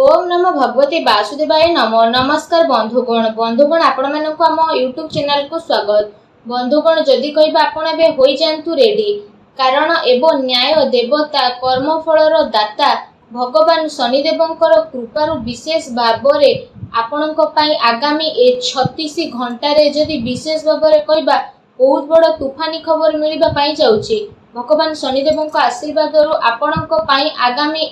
ओम नमो भगवते वासुदेवाय नमो। नमस्कार बंधुगण आपण मानक आम यूट्यूब चैनल को स्वागत। बंधुगण जदि कहबा आपण एबे होई जांतु रेडी, कारण एवं न्याय देवता कर्मफलर दाता भगवान शनिदेवंकर कृपारु विशेष भावरे आपणक पई आगामी 36 घंटारे जदि विशेष भावरे कहबा बहुत बड़ तूफानी खबर मिलबा पई जाउची। भगवान शनिदेवंक आशीर्वादरु आपणक पई आगामी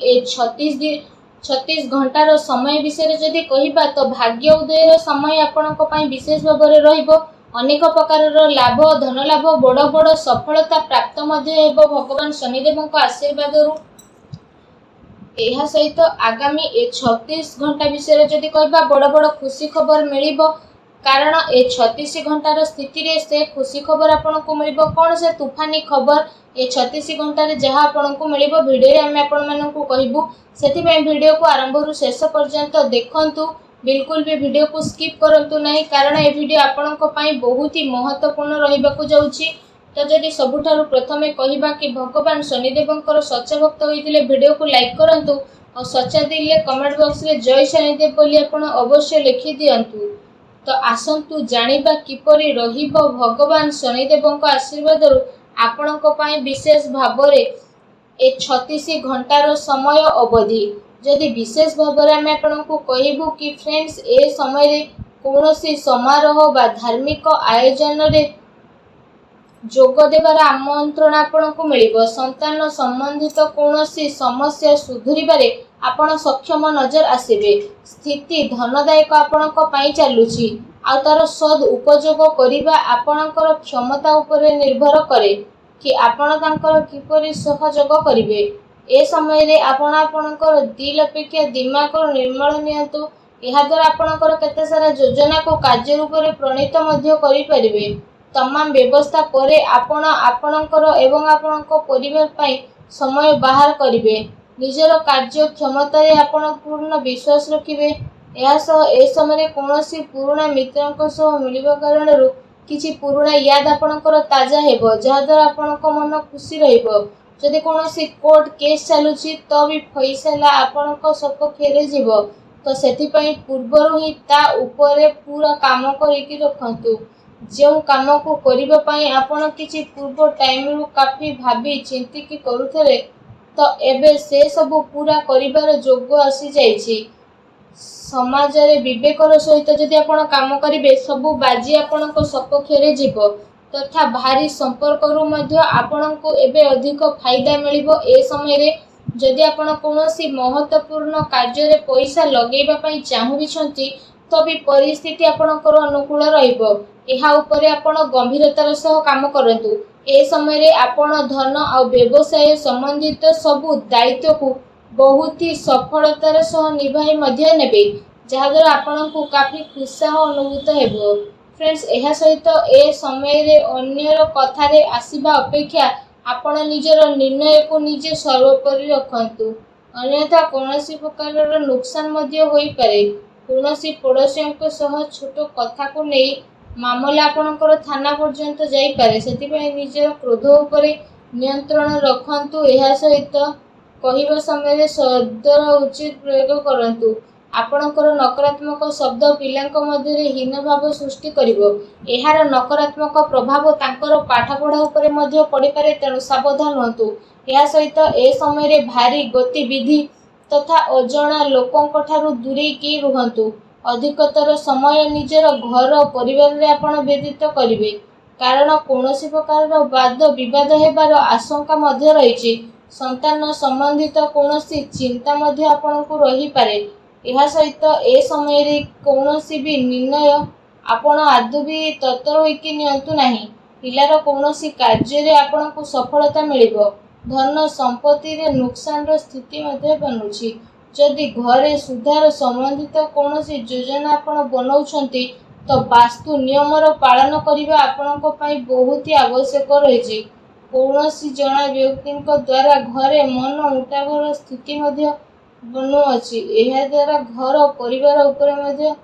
36 घंटार समय विषय जदि कहबा तो भाग्य उदयर समय आपणक पई विशेष भावरे रहिबो। अनेक प्रकार लाभ धन लाभ बड़ बड़ सफलता प्राप्त मध्य हेबो भगवान शनिदेवंक आशीर्वादरु। एहा सहित आगामी 36 घंटा विषय जदि कहबा बड़ बड़ खुशी खबर मिलिबो, कारण 36 घंटार स्थिति रे से खुशी खबर आपनको मिलिबो। कोन से तूफानी खबर 36 घंटारे जहाँ आपनको मिलिबो भिडियो रे आमे आपण माननकु कहिबु। सेथिबे भिडियो को आरंभ रु शेष पर्यंत देखंतु, बिल्कुल भी वीडियो को स्किप करंतु नहीं, कारण ए वीडियो आपनको पई बहुत ही महत्वपूर्ण रहिबाकु जाउची। तो जदि सबुठारु प्रथमे कहिबा कि भगवान शनिदेवंकर सच्चा भक्त होइतिले वीडियो को लाइक करंतु और सच्चा दिले कमेंट बॉक्स रे जय शनिदेव बोली आपण अवश्य लिखि दियंतु। तो आसंतु जानिबा किपरि रहिबो भगवान शनिदेवंक आशीर्वादरु आपणक पई विशेष भावरे 36 घंटार समय अवधि। जदि विशेष भावरे आमे आपणको कहिबु कि फ्रेंड्स ए समय रे कोनोसी समारोह बा धार्मिक आयोजन रे जोग देवार आमंत्रण आपणको मिलिबो। संतान संबंधित कोनोसी समस्या सुधुरिबारे आपण सक्षम नजर आसीबे। स्थिति धनदायक आपणक पई चालुची, आ तार सद उपयोग करिबा आपणकर क्षमता उपरे निर्भर करे कि आपण तांकर किपरि सहयोग करिवे। ए समय रे आपण आपणकर दिल अपेक्षा दिमाग निर्मल नियंतु। एहा द्वारा आपणकर केते सारा योजना को कार्य रूप रे प्रणीत मध्य करि परिबे। तमाम व्यवस्था परे आपण आपणकर एवं आपणक परिवार पई समय बाहर करिवे। निजर कार्य क्षमता रे आपण पूर्ण विश्वास रखिवे। एहा सह ए समय रे कोनोसी पुराना मित्रक सह मिलिबा कारणरु किछि पुराना याद आपणकर ताजा हेबो, जहा द्वारा आपणक मन खुशी रहिबो। जदि कोनोसी कोर्ट केस चालुची तो भी फैसला आपणक सपक्षरे जीवो, तो सेति पई पूर्वरु ही ता ऊपरे पूरा काम करिकि रखंतु। जो काम को करिबा पई आपण किछि पूर्व टाइम रु काफी भाबी चिंती कि करूथले, तो एबे से सब पूरा करिबार जोग आसी जाईछि। समाज रे विवेकर सहित जदि आपण काम करिवे सबु बाजी आपणक सपक्षरे जीवो, तथा भारी संपर्क रु मध्य आपणको एबे अधिक फायदा मिलिबो। ए समय रे जदि आपण कोनोसी महत्वपूर्ण कार्य रे पैसा लगेबा पई चाहुबिछंती, तो भी परिस्थिति आपणकर अनुकूल रहिबो। एहा उपरे आपण गंभीरतार सह काम करंतु। ए समय रे आपण धन और व्यवसाय संबंधित सबु दायित्व को बहुत ही सफलतार सह निभाई मध्य नेबे, जहा द्वारा आपणको काफी उत्साह अनुभूत हेबो। फ्रेंड्स एहा सहित ए समय रे अन्यर कथारे आसीबा अपेक्षा आपण निजर निर्णय को निजे सर्वोपरि रखंतु, अन्यथा कोनोसी प्रकारर नुकसान मध्य होई पारे। कोनोसी पड़ोसियों सह छोट कथा को नहीं मामला आपणकर थाना पर्यंत जाई पारे। सेति पई निजर क्रोध उपरे नियंत्रण रखंतु। एहा सहित कहिबा समय रे शब्दर उचित प्रयोग करंतु। आपणकर नकारात्मक शब्द पिलांक मध्य रे हीन भाव सृष्टि करिवो। एहार नकारात्मक प्रभाव तांकर पाठपढ़ा उपरे मध्य पड़ी पारे, तेणु सावधान हुंतु। एहा सहित ए समय रे भारी गतिविधि तथा अजणा लोकंक ठारू दूरे की रुहंतु। अधिकतर समय निजर घर परिवार रे आपण व्यतीत करिवे, कारण कोनोसी प्रकार वाद विवाद हेबार आशंका मध्य रहिछि। संतान संबंधित कोनोसी चिंता मध्य आपणको रही पारे। एहा सहित ए समय रे कोनोसी भी निर्णय आपण आदु भी तत्पर होइकि नियंतु नाही। पिलार कोनोसी कार्य रे आपणको सफलता मिलिबो। धन संपत्ति रे नुकसान रो स्थिति मध्य बनुछि। जदि घरे सुधार संबंधित कोनोसी योजना आपण बनाउछंती, तो वास्तु नियमर पालन करिबा आपणको पई बहुत ही आवश्यक रहिछि। कोनोसी जणा व्यक्तिक द्वारा घरे मन उठावर स्थिति मध्य बनुअछि। एहा द्वारा घर परिवार उपरे मध्य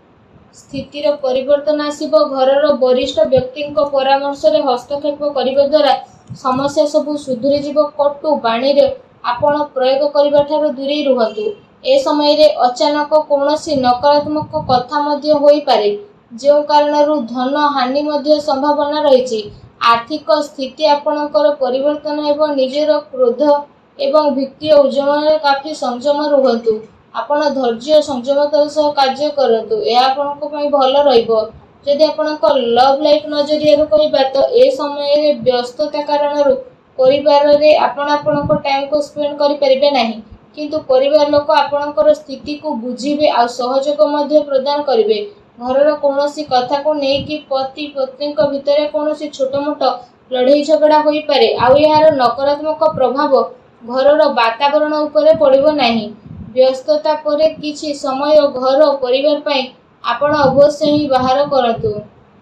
स्थितिर परिवर्तन आसीबो। घरर वरिष्ठ व्यक्तिक परामर्श रे हस्तक्षेप करिबा द्वारा समस्या सब सुधुरी जीवो। कटु बाणी रे आपण प्रयोग करिबा ठारू दूरे रुहंतु। ए समय अचानक कौनसी नकारात्मक कथा मध्य होई पारे, जो कारणरू धन हानि मध्य संभावना रही। आर्थिक स्थिति आपणकर परिवर्तन एवं निजर क्रोध एवं वित्तीय उद्यम काफी संयम रुहतु। आपण धैर्य संयमतार सह कार्य करतु, यह आपणक पई भल रहिबो। जदि आपणक लव लाइफ नजरिया कहबा तो ए समय व्यस्तता कारणरू परिवार रे आपणक टाइम को स्पेंड करि परिबे नाही, किंतु परिवार लोक आपणकर स्थिति को बुझिबे आ सहयोग मध्य प्रदान करिवे। घरर कौनसी कथा को नहीं कि पति पत्नी भितर कौनसी छोट मोट लड़ाई झगड़ा होई पारे, आउ यार नकारात्मक प्रभाव घरर वातावरण उपरे पड़िबो नाही। व्यस्तता परे किछि समय घर परिवार पई आपण अवश्य ही बाहर करतु।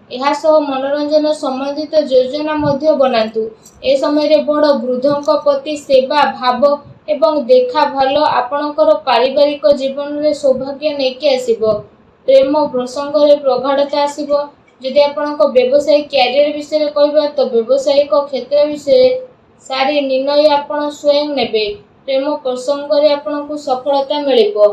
यह सह मनोरंजन संबंधित योजना मध्य बनातु। ए समय रे बड़ वृद्धों प्रति सेवा भाव एवं देखा भाल आपणकर पारिवारिक जीवन रे सौभाग्य नेकी आसीबो। प्रेम प्रसंग रे प्रगाढ़ता आसीबो। जदि आपणक व्यवसायिक कैरियर विषय कहबा तो व्यवसायिक क्षेत्र विषय सारी निर्णय आपण स्वयं नेबे। प्रेम प्रसंग रे आपणक सफलता मिलिबो।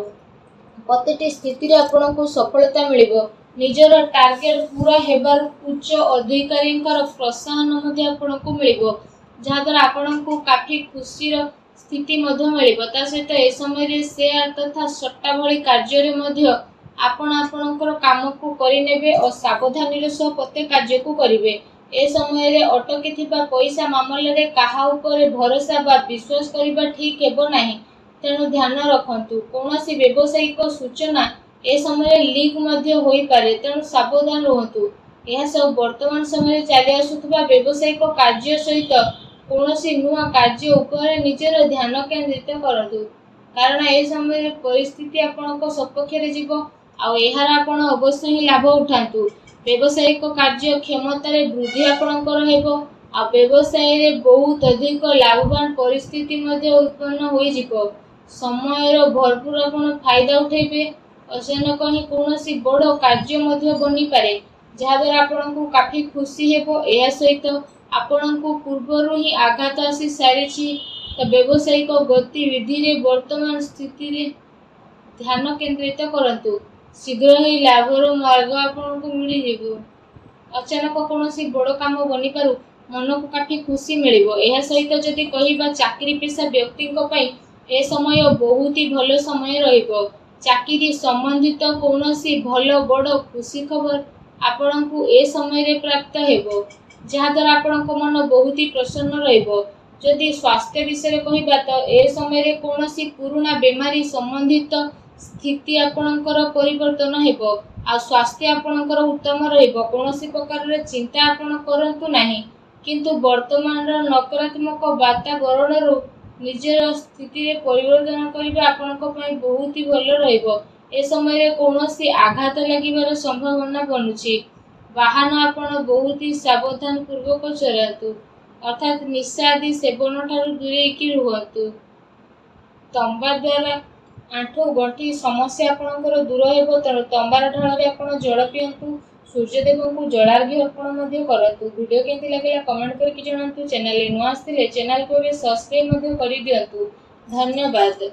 प्रतिटी स्थिति रे आपणक सफलता मिलिबो। निजर टार्गेट पूरा हेबार उच्च अधिकारी प्रोत्साहन मध्य आपणक मिलिबो, जहाँ द्वारा आपणक काफी खुशीर स्थिति मध्य मिलिबो। ता सहित ए समय रे शेयर तथा सट्टा भली कार्य रे मध्य आपण आपणकर काम को करिनेबे और सावधानी सह प्रत्येक कार्य को करिवे। ए समय रे अटकी थिबा पैसा मामले रे काहा उपरे भरोसा बा विश्वास करिबा ठीक हेबो नाही, तेणु ध्यान रखंतु। कौनसी व्यावसायिक सूचना ए समय लीक मध्य होई पारे, तेणु सावधान रहंतु। यह सब वर्तमान समय चली आसुथिबा व्यावसायिक कार्य सहित कौनसी नुआ कार्य उपरे निजर ध्यान केंद्रित करंतु, कारण ए समय परिस्थिति आपणक सपक्ष रे जीवो आ एहार आपण अवश्य ही लाभ उठांतु। व्यावसायिक कार्य क्षमता रे वृद्धि आपणकर हेबो आ व्यवसाय रे बहुत अधिक लाभवान परिस्थिति मध्य उत्पन्न होई जीवो। समय भरपूर आपण फायदा उठेबे। अचानक ही कौनसी बड़ कार्य मध्य बनी पारे, जहाँ द्वारा आपको काफी खुशी हेबो। यह सहित आपको पूर्वर ही आघात आसी सारी, तो व्यावसायिक गतिविधि रे वर्तमान स्थिति रे ध्यान केंद्रित करंतु। शीघ्र ही लाभर मार्ग आपको मिल जीवो। अचानक कौनसी बड़ काम बनी पारु, मन को काफी खुशी मिलिबो। यह सहित जदि कहिबा चाकरी पेशा व्यक्ति ए समय बहुत ही भल समय रहिबो। चाकरी संबंधित कौनसी भल बड़ खुशी खबर आपको ए समय रे प्राप्त हेबो, जहाँ द्वारा आपणक मन बहुत ही प्रसन्न रहिबो। जदि स्वास्थ्य विषय कहबा तो ए समय रे कौनसी पुराना बीमारी संबंधित स्थिति आपणकर परिवर्तन हेबो आ स्वास्थ्य आपणकर उत्तम रहिबो। कौनसी प्रकार रे चिंता आपण करंतु नाही, किंतु वर्तमान नकारात्मक वातावरण रो निजर स्थिति रे परिवर्तन करबा आपणक पई बहुत ही भल रहिबो। ए समय रे कौनसी आघात लागिबार संभावना बनुची। वाहन आपण बहुत ही सावधान पूर्वक चलातु, अर्थात निशा आदि सेवन ठारू दूरेकी रुहतु। तंबा द्वारा आंठू गंठी समस्या आपणकर दूर हेबो, तेणु तंबार ढाल रे आपण जल पियंतु। सूर्यदेव को जलार्घ्य अर्पण मध्य करतु। वीडियो केमती लागला कमेंट करके जणांतु। चैनल रे नुआ आस्थिले चैनल को सब्सक्राइब मध्य करि दियंतु। धन्यवाद।